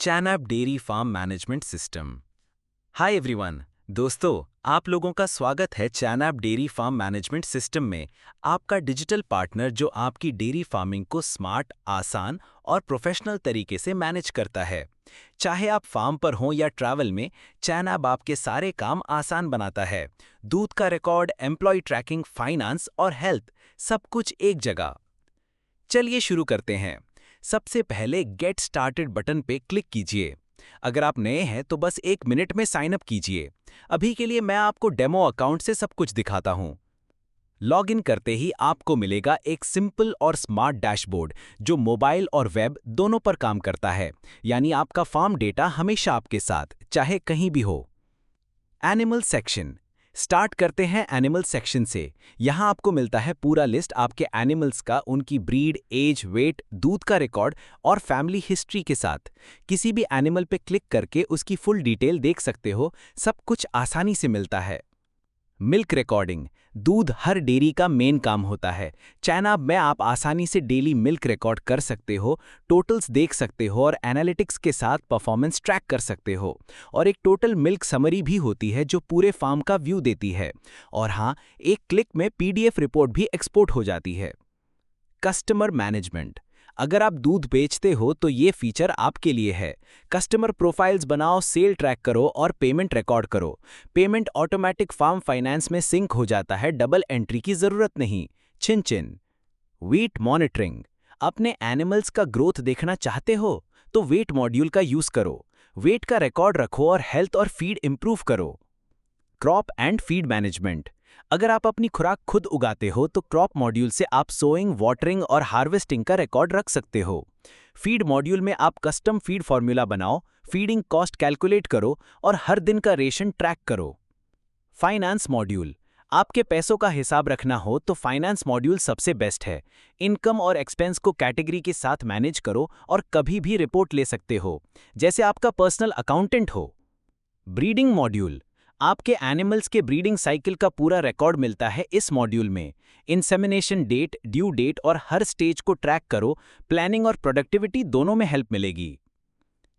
चैनअप dairy farm management system. Hi everyone, दोस्तों आप लोगों का स्वागत है चैनअप डेयरी फार्म मैनेजमेंट सिस्टम में, आपका डिजिटल पार्टनर जो आपकी डेयरी फार्मिंग को स्मार्ट, आसान और प्रोफेशनल तरीके से मैनेज करता है। चाहे आप फार्म पर हों या ट्रैवल में, चैनअप आपके सारे काम आसान बनाता है। दूध का रिकॉर्ड, एम्प्लॉय ट्रैकिंग, फाइनेंस और हेल्थ, सब कुछ एक जगह। चलिए शुरू करते हैं। सबसे पहले गेट स्टार्टेड बटन पे क्लिक कीजिए। अगर आप नए हैं तो बस 1 मिनट में साइन अप कीजिए। अभी के लिए मैं आपको डेमो अकाउंट से सब कुछ दिखाता हूं। लॉग इन करते ही आपको मिलेगा एक सिंपल और स्मार्ट डैशबोर्ड जो मोबाइल और वेब दोनों पर काम करता है, यानी आपका फार्म डेटा हमेशा आपके साथ, चाहे कहीं भी हो। Animal section. स्टार्ट करते हैं एनिमल सेक्शन से। यहाँ आपको मिलता है पूरा लिस्ट आपके एनिमल्स का, उनकी ब्रीड, एज, वेट, दूध का रिकॉर्ड और फैमिली हिस्ट्री के साथ। किसी भी एनिमल पे क्लिक करके उसकी फुल डिटेल देख सकते हो। सब कुछ आसानी से मिलता है। Milk recording. दूध हर डेयरी का मेन काम होता है। चैनअप में आप आसानी से डेली मिल्क रिकॉर्ड कर सकते हो, टोटल्स देख सकते हो और एनालिटिक्स के साथ परफॉर्मेंस ट्रैक कर सकते हो। और एक टोटल मिल्क समरी भी होती है जो पूरे फार्म का व्यू देती है। और हाँ, एक क्लिक में पीडीएफ रिपोर्ट भी एक्सपोर्ट हो जाती है। Customer management. अगर आप दूध बेचते हो तो ये फीचर आपके लिए है। कस्टमर प्रोफाइल्स बनाओ, सेल ट्रैक करो और पेमेंट रिकॉर्ड करो। पेमेंट ऑटोमेटिक फार्म फाइनेंस में सिंक हो जाता है, डबल एंट्री की जरूरत नहीं। चिन वेट मॉनिटरिंग। अपने एनिमल्स का ग्रोथ देखना चाहते हो तो वेट मॉड्यूल का यूज करो। वेट का रिकॉर्ड रखो और हेल्थ और फीड इंप्रूव करो। Crop and feed management. अगर आप अपनी खुराक खुद उगाते हो तो क्रॉप मॉड्यूल से आप सोइंग, वाटरिंग और हार्वेस्टिंग का रिकॉर्ड रख सकते हो। फीड मॉड्यूल में आप कस्टम फीड फॉर्मूला बनाओ, फीडिंग कॉस्ट कैलकुलेट करो और हर दिन का रेशन ट्रैक करो। Finance module. आपके पैसों का हिसाब रखना हो तो फाइनेंस मॉड्यूल सबसे बेस्ट है। इनकम और एक्सपेंस को कैटेगरी के साथ मैनेज करो और कभी भी रिपोर्ट ले सकते हो, जैसे आपका पर्सनल अकाउंटेंट हो। Breeding module. आपके एनिमल्स के ब्रीडिंग साइकिल का पूरा रिकॉर्ड मिलता है इस मॉड्यूल में। इंसेमिनेशन डेट, ड्यू डेट और हर स्टेज को ट्रैक करो। प्लानिंग और प्रोडक्टिविटी दोनों में हेल्प मिलेगी।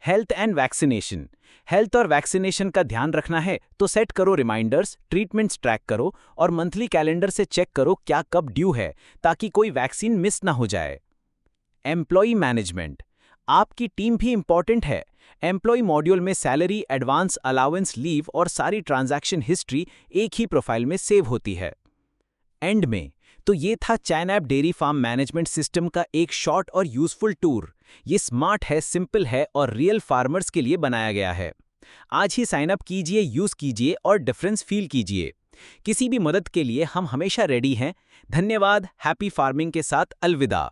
Health and vaccination. हेल्थ और वैक्सीनेशन का ध्यान रखना है तो सेट करो रिमाइंडर्स, ट्रीटमेंट्स ट्रैक करो और मंथली कैलेंडर से चेक करो क्या कब ड्यू है, ताकि कोई वैक्सीन मिस ना हो जाए। Employee management. आपकी टीम भी इंपॉर्टेंट है। एम्प्लॉय मॉड्यूल में सैलरी, एडवांस, अलाउंस, लीव और सारी ट्रांजैक्शन हिस्ट्री एक ही प्रोफाइल में सेव होती है। एंड में तो ये था चैनअप डेयरी फार्म मैनेजमेंट सिस्टम का एक शॉर्ट और यूजफुल टूर। ये स्मार्ट है, सिंपल है और रियल फार्मर्स के लिए बनाया गया है। आज ही साइन अप कीजिए, यूज कीजिए और डिफरेंस फील कीजिए। किसी भी मदद के लिए हम हमेशा रेडी हैं। धन्यवाद। हैप्पी फार्मिंग के साथ अलविदा।